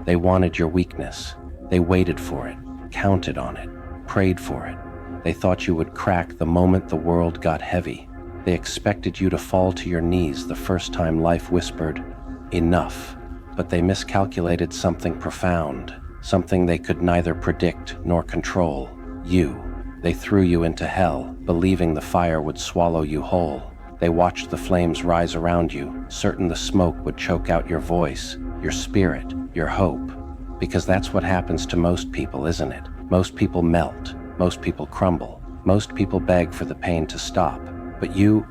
They wanted your weakness. They waited for it, counted on it, prayed for it. They thought you would crack the moment the world got heavy. They expected you to fall to your knees the first time life whispered, "Enough." But they miscalculated something profound, something they could neither predict nor control. You. They threw you into hell, believing the fire would swallow you whole. They watched the flames rise around you, certain the smoke would choke out your voice, your spirit, your hope. Because that's what happens to most people, isn't it? Most people melt. Most people crumble. Most people beg for the pain to stop. But you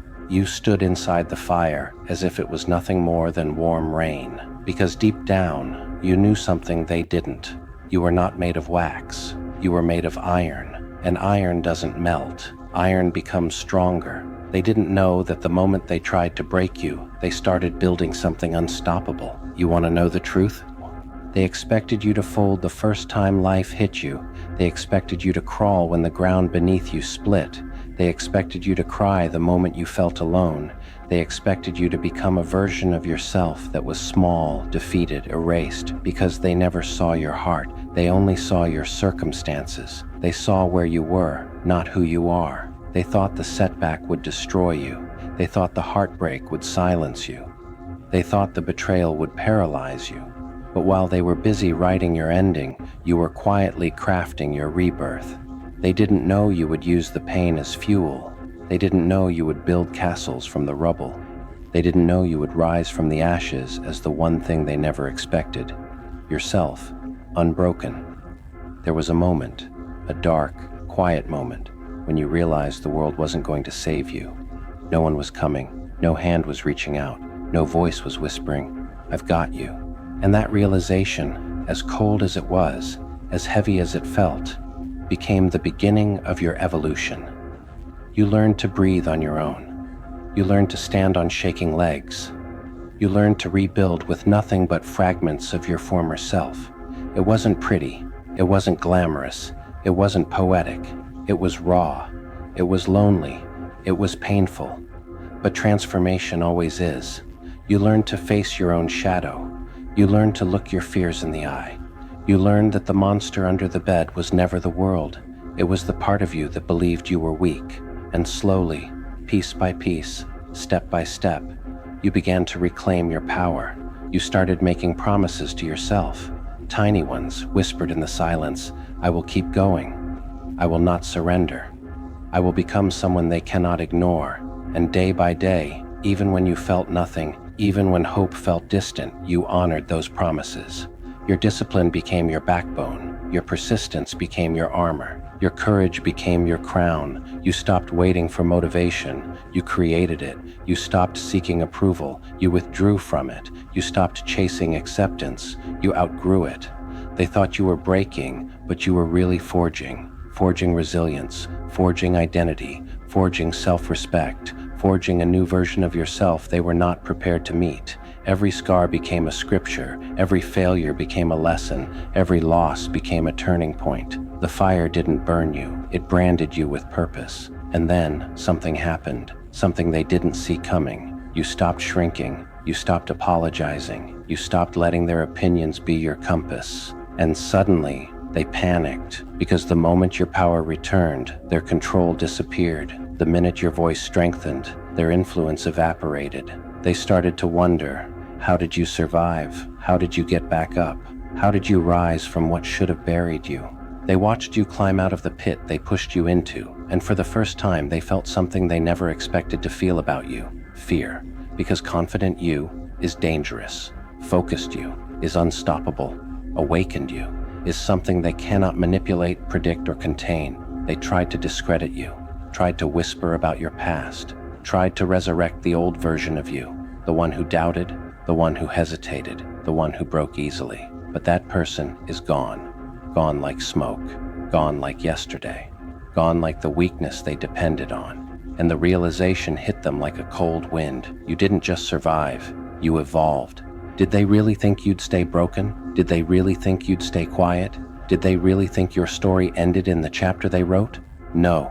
stood inside the fire as if it was nothing more than warm rain. Because deep down, you knew something they didn't. You were not made of wax. You were made of iron. And iron doesn't melt. Iron becomes stronger. They didn't know that the moment they tried to break you, they started building something unstoppable. You want to know the truth? They expected you to fold the first time life hit you. They expected you to crawl when the ground beneath you split. They expected you to cry the moment you felt alone. They expected you to become a version of yourself that was small, defeated, erased, because they never saw your heart. They only saw your circumstances. They saw where you were, not who you are. They thought the setback would destroy you. They thought the heartbreak would silence you. They thought the betrayal would paralyze you. But while they were busy writing your ending, you were quietly crafting your rebirth. They didn't know you would use the pain as fuel. They didn't know you would build castles from the rubble. They didn't know you would rise from the ashes as the one thing they never expected. Yourself, unbroken. There was a moment, a dark, quiet moment, when you realized the world wasn't going to save you. No one was coming. No hand was reaching out. No voice was whispering, "I've got you." And that realization, as cold as it was, as heavy as it felt, became the beginning of your evolution. You learned to breathe on your own. You learned to stand on shaking legs. You learned to rebuild with nothing but fragments of your former self. It wasn't pretty. It wasn't glamorous. It wasn't poetic. It was raw. It was lonely. It was painful. But transformation always is. You learned to face your own shadow. You learned to look your fears in the eye. You learned that the monster under the bed was never the world. It was the part of you that believed you were weak. And slowly, piece by piece, step by step, you began to reclaim your power. You started making promises to yourself. Tiny ones whispered in the silence, "I will keep going. I will not surrender. I will become someone they cannot ignore." And day by day, even when you felt nothing, even when hope felt distant, you honored those promises. Your discipline became your backbone. Your persistence became your armor. Your courage became your crown. You stopped waiting for motivation. You created it. You stopped seeking approval. You withdrew from it. You stopped chasing acceptance. You outgrew it. They thought you were breaking, but you were really forging. Forging resilience, forging identity, forging self-respect, forging a new version of yourself they were not prepared to meet. Every scar became a scripture. Every failure became a lesson. Every loss became a turning point. The fire didn't burn you. It branded you with purpose. And then something happened, something they didn't see coming. You stopped shrinking. You stopped apologizing. You stopped letting their opinions be your compass. And suddenly, they panicked, because the moment your power returned, their control disappeared. The minute your voice strengthened, their influence evaporated. They started to wonder, how did you survive? How did you get back up? How did you rise from what should have buried you? They watched you climb out of the pit they pushed you into, and for the first time they felt something they never expected to feel about you: fear. Because confident you is dangerous. Focused you is unstoppable. Awakened you is something they cannot manipulate, predict, or contain. They tried to discredit you, tried to whisper about your past, tried to resurrect the old version of you, the one who doubted, the one who hesitated, the one who broke easily. But that person is gone. Gone like smoke. Gone like yesterday. Gone like the weakness they depended on. And the realization hit them like a cold wind. You didn't just survive, you evolved. Did they really think you'd stay broken? Did they really think you'd stay quiet? Did they really think your story ended in the chapter they wrote? No.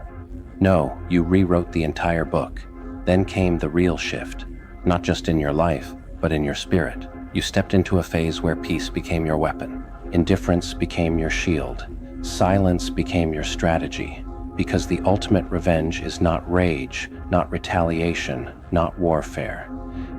No, you rewrote the entire book. Then came the real shift. Not just in your life, but in your spirit. You stepped into a phase where peace became your weapon, indifference became your shield, silence became your strategy, because the ultimate revenge is not rage, not retaliation, not warfare.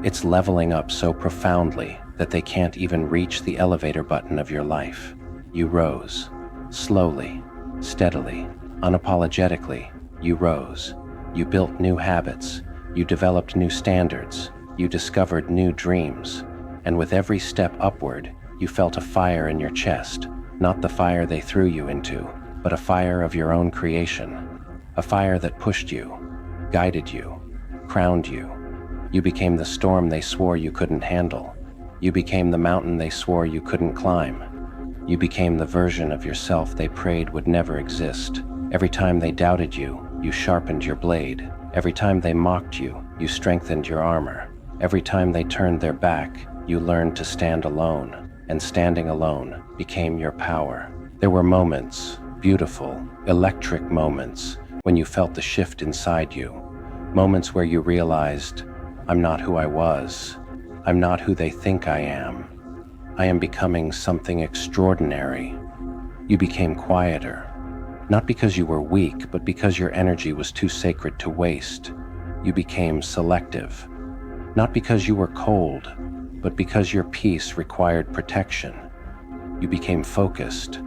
It's leveling up so profoundly that they can't even reach the elevator button of your life. You rose. Slowly, steadily, unapologetically, you rose. You built new habits. You developed new standards. You discovered new dreams. And with every step upward, you felt a fire in your chest, not the fire they threw you into, but a fire of your own creation. A fire that pushed you, guided you, crowned you. You became the storm they swore you couldn't handle. You became the mountain they swore you couldn't climb. You became the version of yourself they prayed would never exist. Every time they doubted you, you sharpened your blade. Every time they mocked you, you strengthened your armor. Every time they turned their back, you learned to stand alone, and standing alone became your power. There were moments, beautiful, electric moments, when you felt the shift inside you. Moments where you realized, I'm not who I was. I'm not who they think I am. I am becoming something extraordinary. You became quieter, not because you were weak, but because your energy was too sacred to waste. You became selective, not because you were cold, but because your peace required protection. You became focused,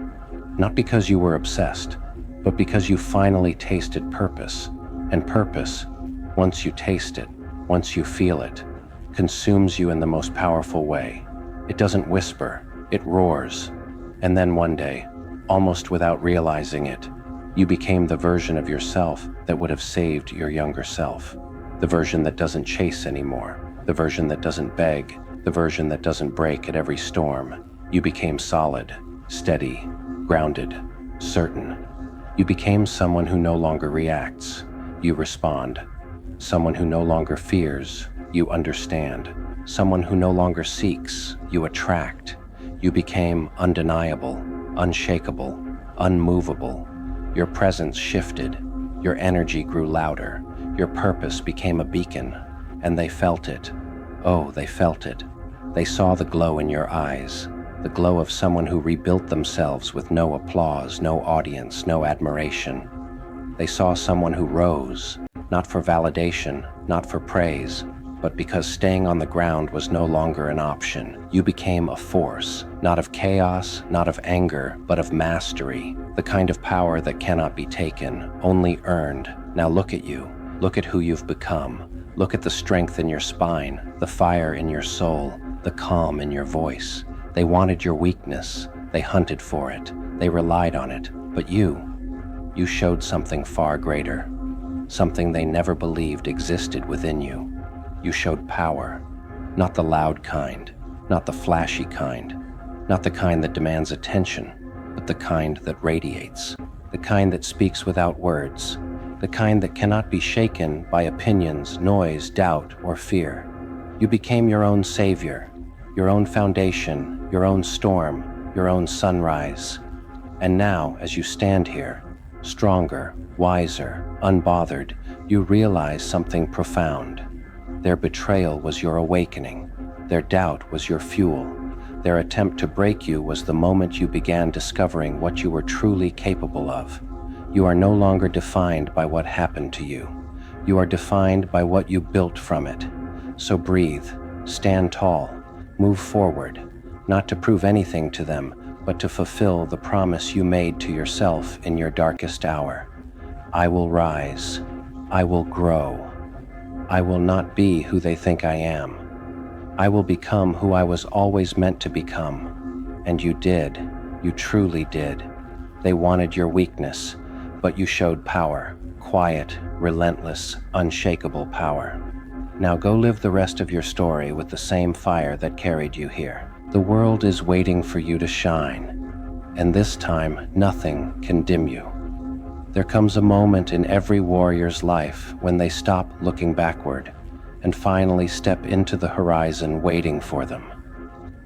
not because you were obsessed, but because you finally tasted purpose. And purpose, once you taste it, once you feel it, consumes you in the most powerful way. It doesn't whisper, it roars. And then one day, almost without realizing it, you became the version of yourself that would have saved your younger self. The version that doesn't chase anymore, the version that doesn't beg, the version that doesn't break at every storm. You became solid, steady, grounded, certain. You became someone who no longer reacts. You respond. Someone who no longer fears. You understand. Someone who no longer seeks. You attract. You became undeniable, unshakable, unmovable. Your presence shifted. Your energy grew louder. Your purpose became a beacon. And they felt it. Oh, they felt it. They saw the glow in your eyes, the glow of someone who rebuilt themselves with no applause, no audience, no admiration. They saw someone who rose, not for validation, not for praise, but because staying on the ground was no longer an option. You became a force, not of chaos, not of anger, but of mastery, the kind of power that cannot be taken, only earned. Now look at you. Look at who you've become. Look at the strength in your spine, the fire in your soul, the calm in your voice. They wanted your weakness. They hunted for it. They relied on it. But you showed something far greater, something they never believed existed within you. You showed power, not the loud kind, not the flashy kind, not the kind that demands attention, but the kind that radiates, the kind that speaks without words, the kind that cannot be shaken by opinions, noise, doubt, or fear. You became your own savior, your own foundation, your own storm, your own sunrise. And now, as you stand here, stronger, wiser, unbothered, you realize something profound. Their betrayal was your awakening. Their doubt was your fuel. Their attempt to break you was the moment you began discovering what you were truly capable of. You are no longer defined by what happened to you. You are defined by what you built from it. So breathe, stand tall, move forward, not to prove anything to them, but to fulfill the promise you made to yourself in your darkest hour. I will rise. I will grow. I will not be who they think I am. I will become who I was always meant to become. And you did. You truly did. They wanted your weakness, but you showed power, quiet, relentless, unshakable power. Now go live the rest of your story with the same fire that carried you here. The world is waiting for you to shine, and this time nothing can dim you. There comes a moment in every warrior's life when they stop looking backward and finally step into the horizon waiting for them.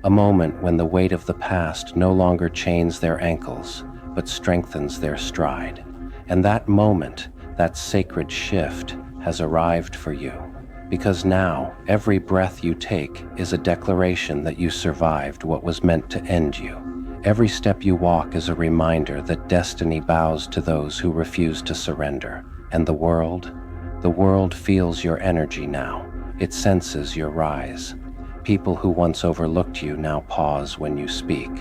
A moment when the weight of the past no longer chains their ankles, but strengthens their stride. And that moment, that sacred shift, has arrived for you. Because now, every breath you take is a declaration that you survived what was meant to end you. Every step you walk is a reminder that destiny bows to those who refuse to surrender. And the world feels your energy now. It senses your rise. People who once overlooked you now pause when you speak.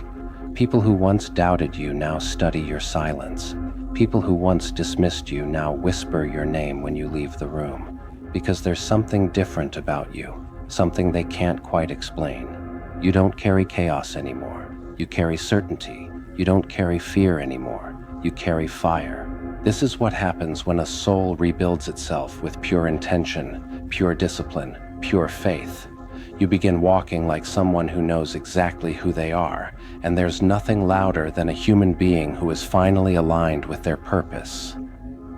People who once doubted you now study your silence. People who once dismissed you now whisper your name when you leave the room. Because there's something different about you, something they can't quite explain. You don't carry chaos anymore. You carry certainty. You don't carry fear anymore. You carry fire. This is what happens when a soul rebuilds itself with pure intention, pure discipline, pure faith. You begin walking like someone who knows exactly who they are, and there's nothing louder than a human being who is finally aligned with their purpose.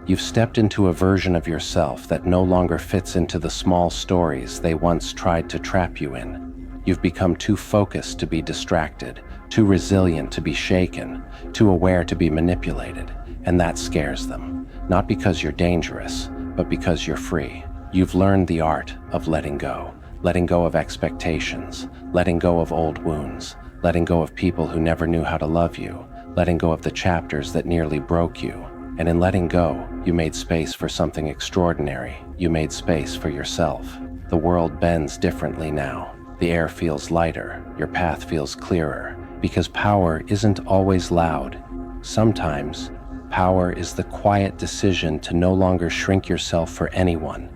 You've stepped into a version of yourself that no longer fits into the small stories they once tried to trap you in. You've become too focused to be distracted, too resilient to be shaken, too aware to be manipulated, and that scares them. Not because you're dangerous, but because you're free. You've learned the art of letting go of expectations, letting go of old wounds, letting go of people who never knew how to love you, letting go of the chapters that nearly broke you. And in letting go, you made space for something extraordinary. You made space for yourself. The world bends differently now. The air feels lighter. Your path feels clearer. Because power isn't always loud. Sometimes, power is the quiet decision to no longer shrink yourself for anyone.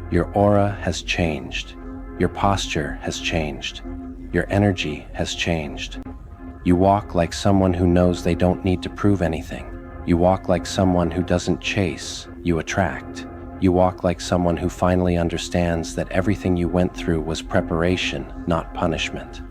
Your aura has changed. Your posture has changed. Your energy has changed. You walk like someone who knows they don't need to prove anything. You walk like someone who doesn't chase, you attract. You walk like someone who finally understands that everything you went through was preparation, not punishment.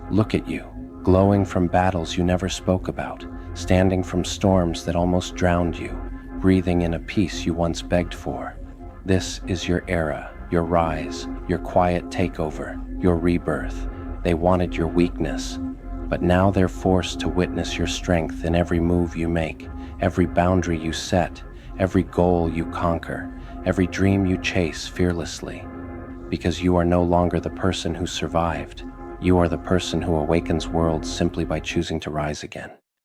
Look at you, glowing from battles you never spoke about, standing from storms that almost drowned you, breathing in a peace you once begged for. This is your era, your rise, your quiet takeover, your rebirth. They wanted your weakness, but now they're forced to witness your strength in every move you make, every boundary you set, every goal you conquer, every dream you chase fearlessly. Because you are no longer the person who survived. You are the person who awakens worlds simply by choosing to rise again.